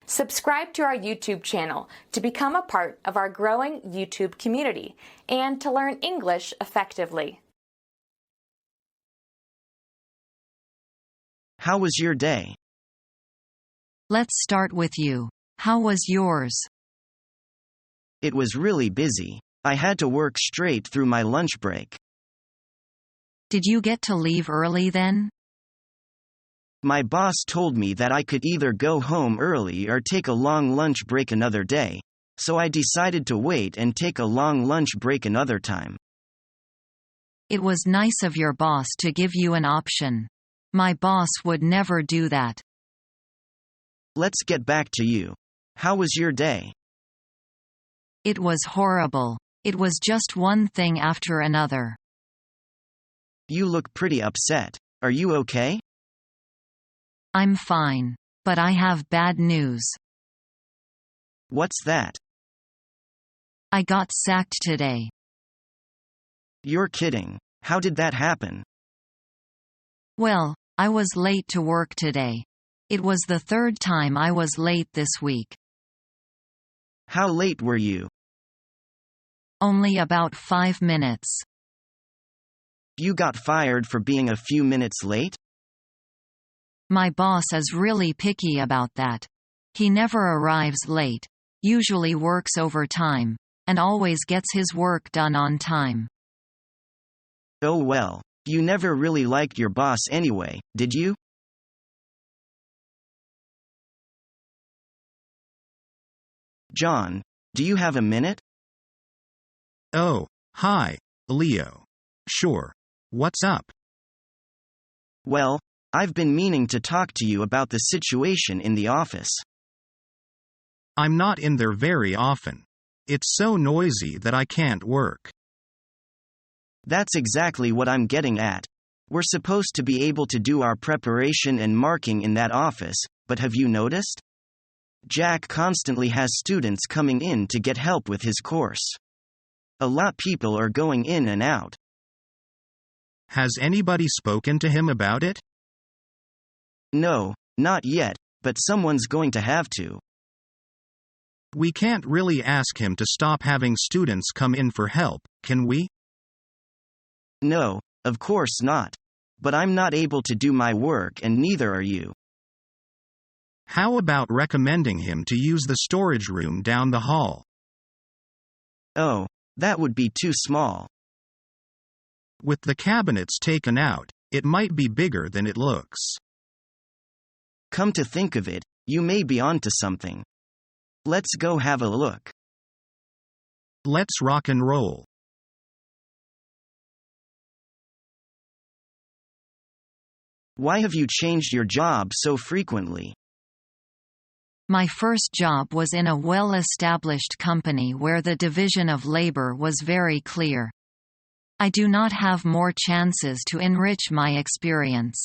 Subscribe to our YouTube channel to become a part of our growing YouTube community and to learn English effectively. How was your day? Let's start with you. How was yours? It was really busy. I had to work straight through my lunch break. Did you get to leave early then? My boss told me that I could either go home early or take a long lunch break another day, so I decided to wait and take a long lunch break another time. It was nice of your boss to give you an option. My boss would never do that. Let's get back to you. How was your day? It was horrible. It was just one thing after another. You look pretty upset. Are you okay? I'm fine. But I have bad news. What's that? I got sacked today. You're kidding. How did that happen? Well, I was late to work today. It was the third time I was late this week. How late were you? Only about 5 minutes. You got fired for being a few minutes late? My boss is really picky about that. He never arrives late, usually works overtime, and always gets his work done on time. Oh well, you never really liked your boss anyway, did you? John, do you have a minute? Oh, hi, Leo. Sure. What's up? Well, I've been meaning to talk to you about the situation in the office. I'm not in there very often. It's so noisy that I can't work. That's exactly what I'm getting at. We're supposed to be able to do our preparation and marking in that office, but have you noticed? Jack constantly has students coming in to get help with his course. A lot people are going in and out. Has anybody spoken to him about it? No, not yet, but someone's going to have to. We can't really ask him to stop having students come in for help, can we? No, of course not. But I'm not able to do my work and neither are you. How about recommending him to use the storage room down the hall? Oh, that would be too small. With the cabinets taken out, it might be bigger than it looks. Come to think of it, you may be onto something. Let's go have a look. Let's rock and roll. Why have you changed your job so frequently? My first job was in a well-established company where the division of labor was very clear. I do not have more chances to enrich my experience.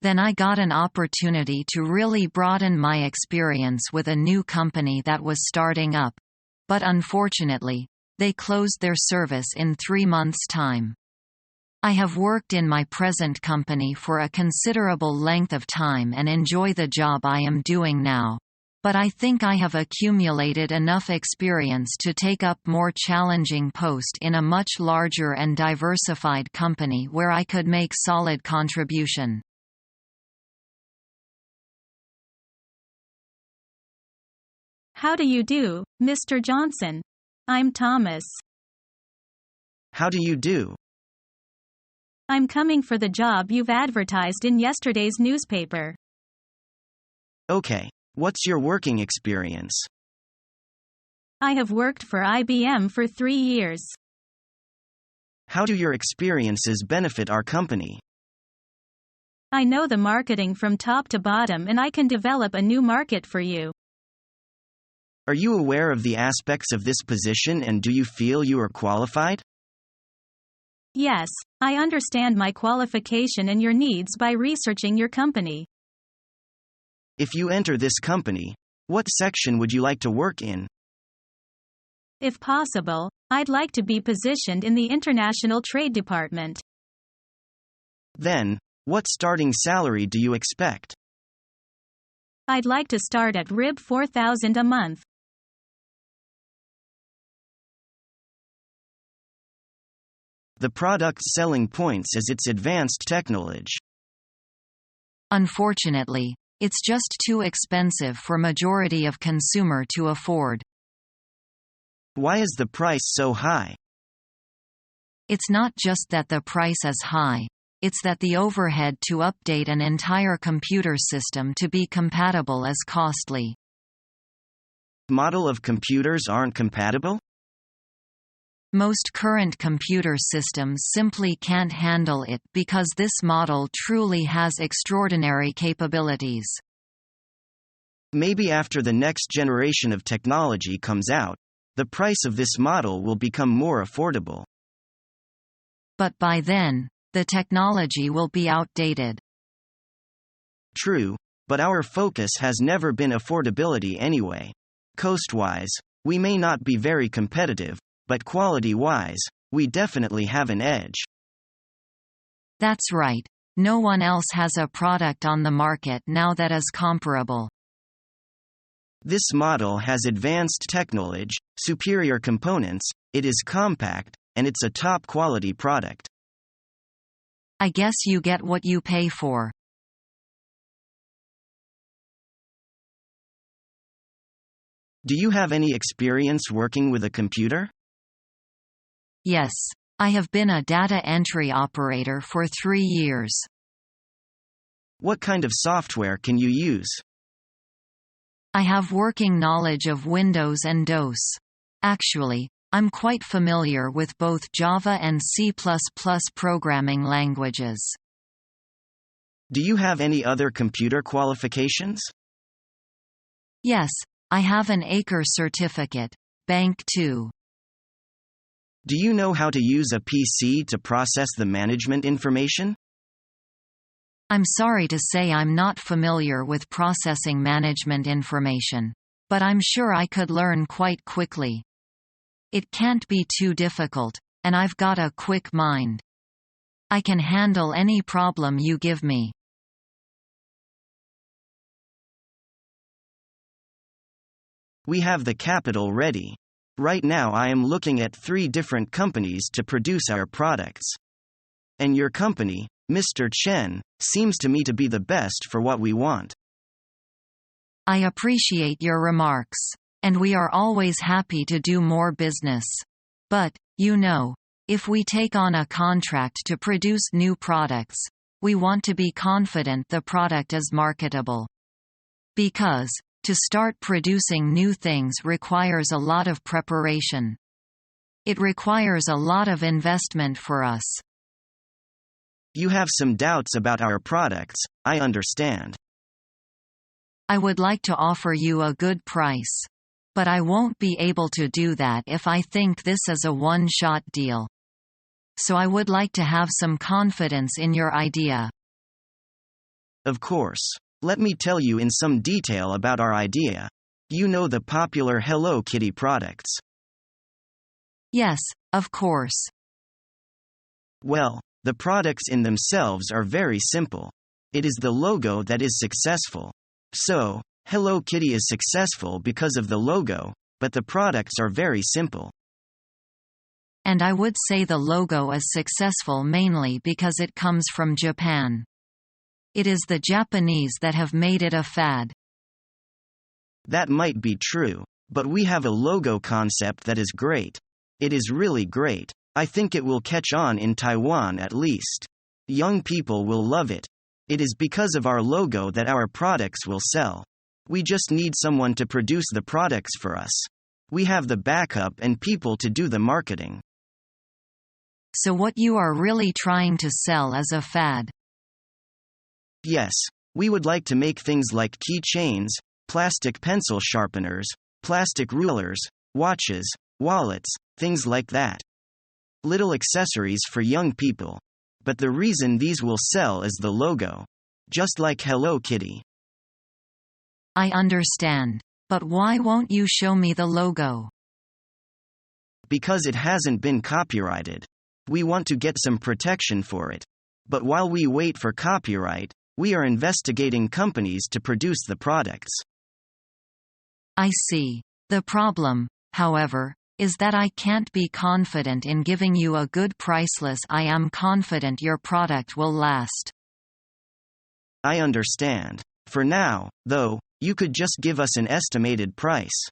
Then I got an opportunity to really broaden my experience with a new company that was starting up. But unfortunately, they closed their service in 3 months' time. I have worked in my present company for a considerable length of time and enjoy the job I am doing now. But I think I have accumulated enough experience to take up more challenging post in a much larger and diversified company where I could make solid contribution. How do you do, Mr. Johnson? I'm Thomas. How do you do? I'm coming for the job you've advertised in yesterday's newspaper. Okay, what's your working experience? I have worked for IBM for 3 years. How do your experiences benefit our company? I know the marketing from top to bottom and I can develop a new market for you. Are you aware of the aspects of this position and do you feel you are qualified? Yes, I understand my qualification and your needs by researching your company. If you enter this company, what section would you like to work in? If possible, I'd like to be positioned in the International Trade Department. Then, what starting salary do you expect? I'd like to start at Rib 4,000 a month. The product's selling points is its advanced technology. Unfortunately, it's just too expensive for majority of consumer to afford. Why is the price so high? It's not just that the price is high, it's that the overhead to update an entire computer system to be compatible is costly. Model of computers aren't compatible? Most current computer systems simply can't handle it because this model truly has extraordinary capabilities. Maybe after the next generation of technology comes out, the price of this model will become more affordable. But by then, the technology will be outdated. True, but our focus has never been affordability anyway. Cost-wise, we may not be very competitive, but quality-wise, we definitely have an edge. That's right. No one else has a product on the market now that is comparable. This model has advanced technology, superior components, it is compact, and it's a top-quality product. I guess you get what you pay for. Do you have any experience working with a computer? Yes. I have been a data entry operator for 3 years. What kind of software can you use? I have working knowledge of Windows and DOS. Actually, I'm quite familiar with both Java and C++ programming languages. Do you have any other computer qualifications? Yes, I have an Acre certificate, Bank 2. Do you know how to use a PC to process the management information? I'm sorry to say I'm not familiar with processing management information, but I'm sure I could learn quite quickly. It can't be too difficult, and I've got a quick mind. I can handle any problem you give me. We have the capital ready. Right now I am looking at 3 different companies to produce our products. And your company, Mr. Chen, seems to me to be the best for what we want. I appreciate your remarks, and we are always happy to do more business. But, you know, if we take on a contract to produce new products, we want to be confident the product is marketable. Because, to start producing new things requires a lot of preparation. It requires a lot of investment for us. You have some doubts about our products, I understand. I would like to offer you a good price. But I won't be able to do that if I think this is a one-shot deal. So I would like to have some confidence in your idea. Of course. Let me tell you in some detail about our idea. You know the popular Hello Kitty products. Yes, of course. Well, the products in themselves are very simple. It is the logo that is successful. So, Hello Kitty is successful because of the logo, but the products are very simple. And I would say the logo is successful mainly because it comes from Japan. It is the Japanese that have made it a fad. That might be true, but we have a logo concept that is great. It is really great. I think it will catch on in Taiwan at least. Young people will love it. It is because of our logo that our products will sell. We just need someone to produce the products for us. We have the backup and people to do the marketing. So what you are really trying to sell is a fad. Yes, we would like to make things like keychains, plastic pencil sharpeners, plastic rulers, watches, wallets, things like that. Little accessories for young people. But the reason these will sell is the logo. Just like Hello Kitty. I understand. But why won't you show me the logo? Because it hasn't been copyrighted. We want to get some protection for it. But while we wait for copyright, We are investigating companies to produce the products. I see. The problem, however, is that I can't be confident in giving you a good priceless. I am confident your product will last. I understand. For now, though, you could just give us an estimated price.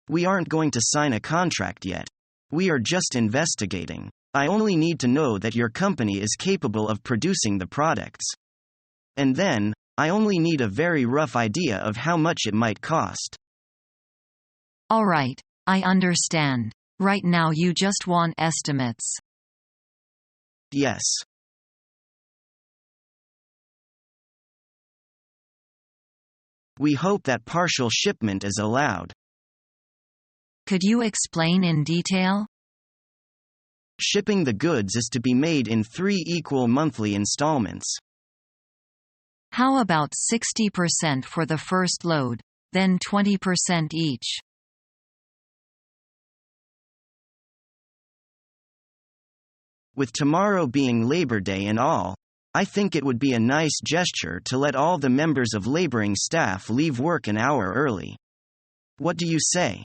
We aren't going to sign a contract yet. We are just investigating. I only need to know that your company is capable of producing the products. And then, I only need a very rough idea of how much it might cost. All right, I understand. Right now you just want estimates. Yes. We hope that partial shipment is allowed. Could you explain in detail? Shipping the goods is to be made in 3 equal monthly installments. How about 60% for the first load, then 20% each? With tomorrow being Labor Day and all, I think it would be a nice gesture to let all the members of laboring staff leave work an hour early. What do you say?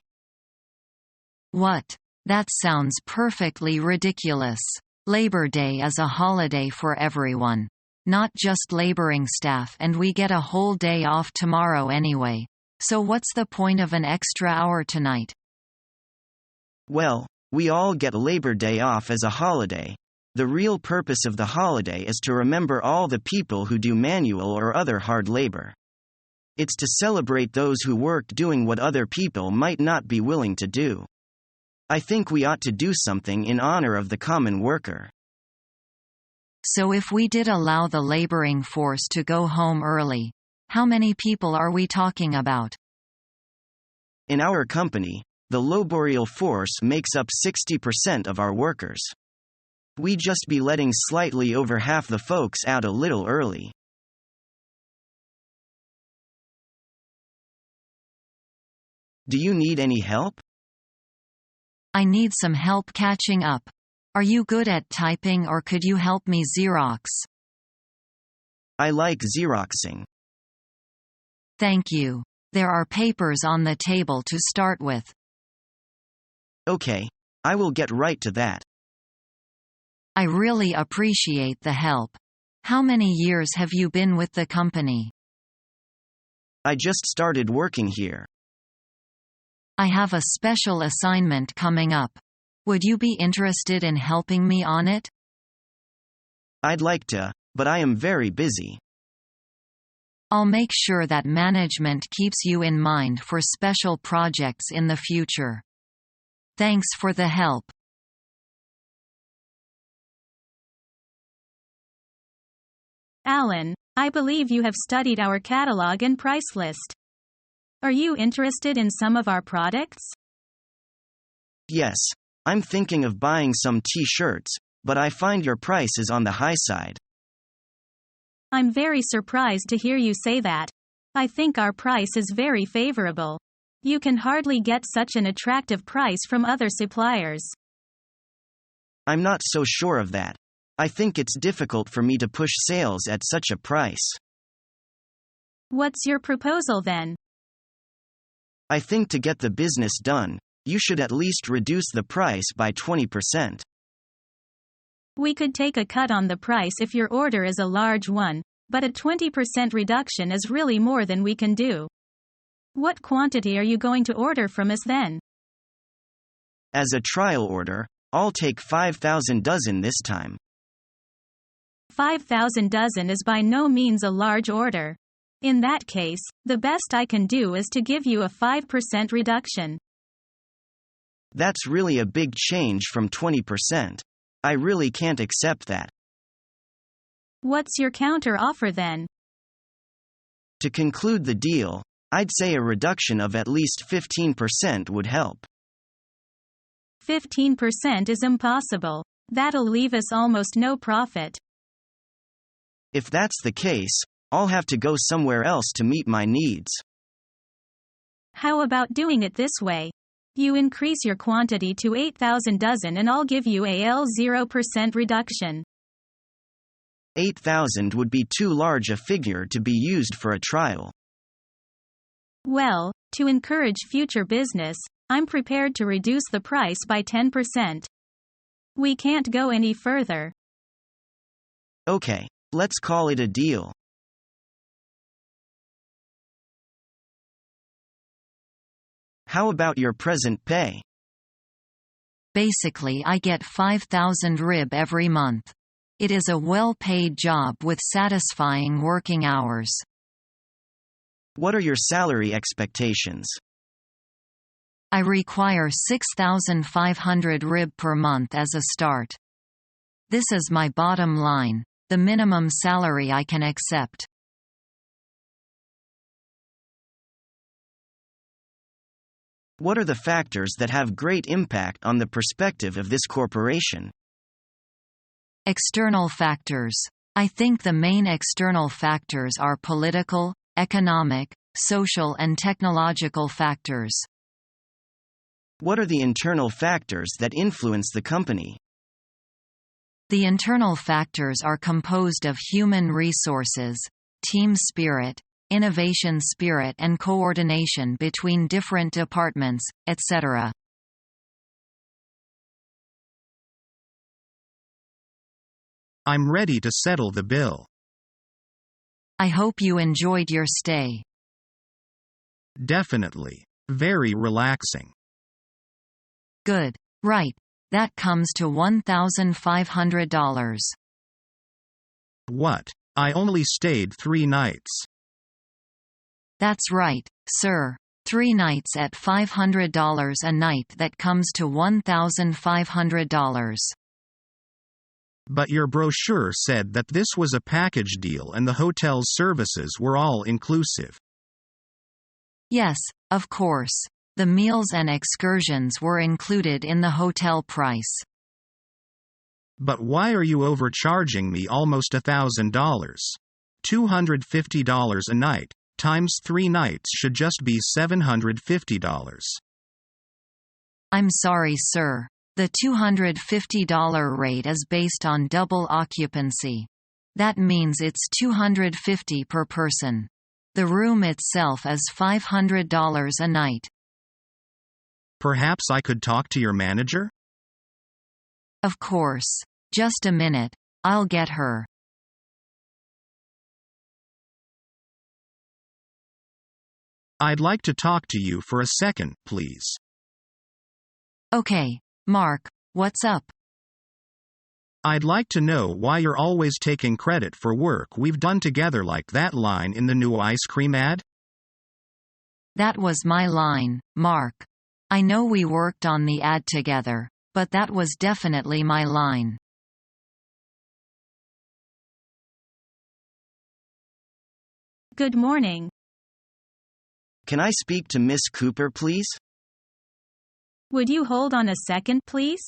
What? That sounds perfectly ridiculous. Labor Day is a holiday for everyone. Not just laboring staff, and we get a whole day off tomorrow anyway. So what's the point of an extra hour tonight? Well, we all get Labor Day off as a holiday. The real purpose of the holiday is to remember all the people who do manual or other hard labor. It's to celebrate those who work doing what other people might not be willing to do. I think we ought to do something in honor of the common worker. So if we did allow the laboring force to go home early, how many people are we talking about? In our company, the laboral force makes up 60% of our workers. We just be letting slightly over half the folks out a little early. Do you need any help? I need some help catching up. Are you good at typing, or could you help me Xerox? I like Xeroxing. Thank you. There are papers on the table to start with. Okay, I will get right to that. I really appreciate the help. How many years have you been with the company? I just started working here. I have a special assignment coming up. Would you be interested in helping me on it? I'd like to, but I am very busy. I'll make sure that management keeps you in mind for special projects in the future. Thanks for the help. Alan, I believe you have studied our catalog and price list. Are you interested in some of our products? Yes, I'm thinking of buying some t-shirts, but I find your price is on the high side. I'm very surprised to hear you say that. I think our price is very favorable. You can hardly get such an attractive price from other suppliers. I'm not so sure of that. I think it's difficult for me to push sales at such a price. What's your proposal then? I think to get the business done, you should at least reduce the price by 20%. We could take a cut on the price if your order is a large one, but a 20% reduction is really more than we can do. What quantity are you going to order from us then? As a trial order, I'll take 5,000 dozen this time. 5,000 dozen is by no means a large order. In that case, the best I can do is to give you a 5% reduction. That's really a big change from 20%. I really can't accept that. What's your counter offer then? To conclude the deal, I'd say a reduction of at least 15% would help. 15% is impossible. That'll leave us almost no profit. If that's the case, I'll have to go somewhere else to meet my needs. How about doing it this way? You increase your quantity to 8,000 dozen and I'll give you a 0% reduction. 8,000 would be too large a figure to be used for a trial. Well, to encourage future business, I'm prepared to reduce the price by 10%. We can't go any further. Okay, let's call it a deal. How about your present pay? Basically, I get 5,000 rib every month. It is a well-paid job with satisfying working hours. What are your salary expectations? I require 6,500 rib per month as a start. This is my bottom line, the minimum salary I can accept. What are the factors that have great impact on the perspective of this corporation? External factors. I think the main external factors are political, economic, social and technological factors. What are the internal factors that influence the company? The internal factors are composed of human resources, team spirit, innovation spirit and coordination between different departments, etc. I'm ready to settle the bill. I hope you enjoyed your stay. Definitely. Very relaxing. Good. Right. That comes to $1,500. What? I only stayed 3 nights. That's right, sir. 3 nights at $500 a night, that comes to $1,500. But your brochure said that this was a package deal and the hotel's services were all inclusive. Yes, of course. The meals and excursions were included in the hotel price. But why are you overcharging me almost $1,000? $250 a night, times 3 nights should just be $750. I'm sorry, sir. The $250 rate is based on double occupancy. That means it's $250 per person. The room itself is $500 a night. Perhaps I could talk to your manager? Of course. Just a minute. I'll get her. I'd like to talk to you for a second, please. Okay, Mark, what's up? I'd like to know why you're always taking credit for work we've done together, like that line in the new ice cream ad. That was my line, Mark. I know we worked on the ad together, but that was definitely my line. Good morning. Can I speak to Miss Cooper, please? Would you hold on a second, please?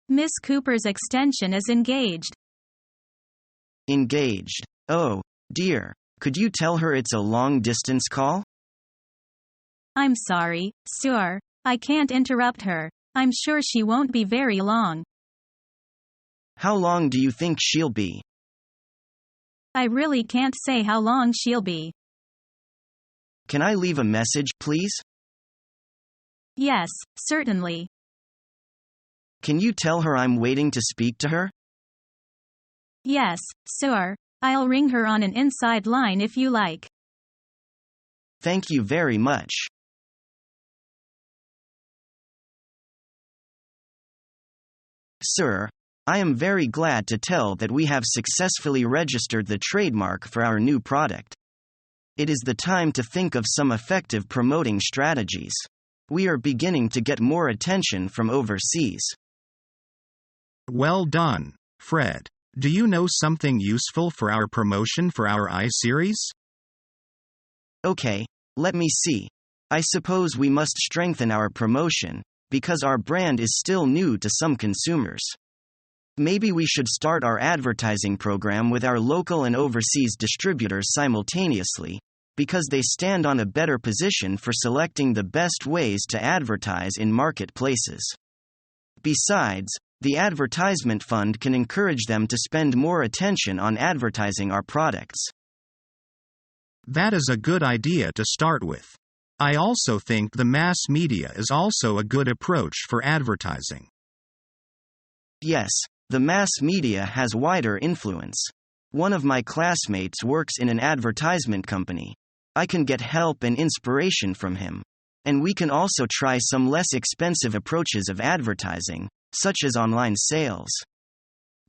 Miss Cooper's extension is engaged. Engaged. Oh, dear. Could you tell her it's a long-distance call? I'm sorry, sir. I can't interrupt her. I'm sure she won't be very long. How long do you think she'll be? I really can't say how long she'll be. Can I leave a message, please? Yes, certainly. Can you tell her I'm waiting to speak to her? Yes, sir. I'll ring her on an inside line if you like. Thank you very much. Sir, I am very glad to tell that we have successfully registered the trademark for our new product. It is the time to think of some effective promoting strategies. We are beginning to get more attention from overseas. Well done, Fred. Do you know something useful for our promotion for our I-Series? Okay, let me see. I suppose we must strengthen our promotion, because our brand is still new to some consumers. Maybe we should start our advertising program with our local and overseas distributors simultaneously, because they stand on a better position for selecting the best ways to advertise in marketplaces. Besides, The advertisement fund can encourage them to spend more attention on advertising our products. That is a good idea to start with. I also think the mass media is also a good approach for advertising. Yes, the mass media has wider influence. One of my classmates works in an advertisement company. I can get help and inspiration from him. And we can also try some less expensive approaches of advertising, such as online sales.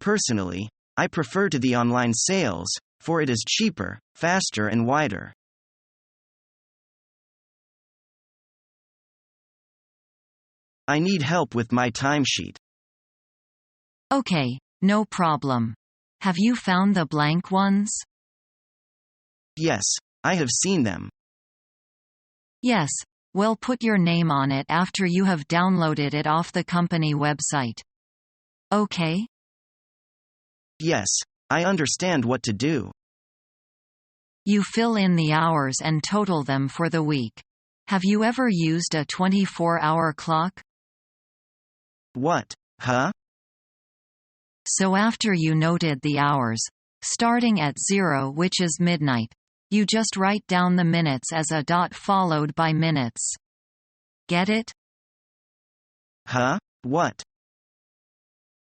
Personally, I prefer to the online sales, for it is cheaper, faster and wider. I need help with my timesheet. Okay, no problem. Have you found the blank ones? Yes, I have seen them. Yes, we'll put your name on it after you have downloaded it off the company website. Okay? Yes, I understand what to do. You fill in the hours and total them for the week. Have you ever used a 24-hour clock? What, huh? So after you noted the hours, starting at 0, which is midnight, you just write down the minutes as a dot followed by minutes. Get it? Huh? What?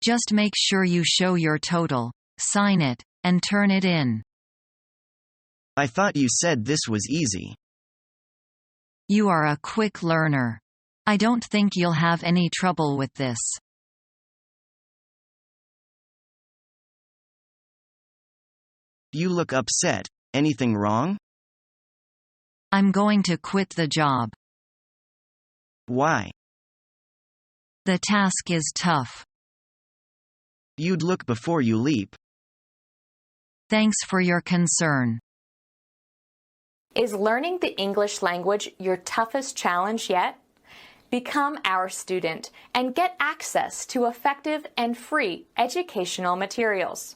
Just make sure you show your total, sign it, and turn it in. I thought you said this was easy. You are a quick learner. I don't think you'll have any trouble with this. You look upset. Anything wrong? I'm going to quit the job. Why? The task is tough. You'd look before you leap. Thanks for your concern. Is learning the English language your toughest challenge yet? Become our student and get access to effective and free educational materials.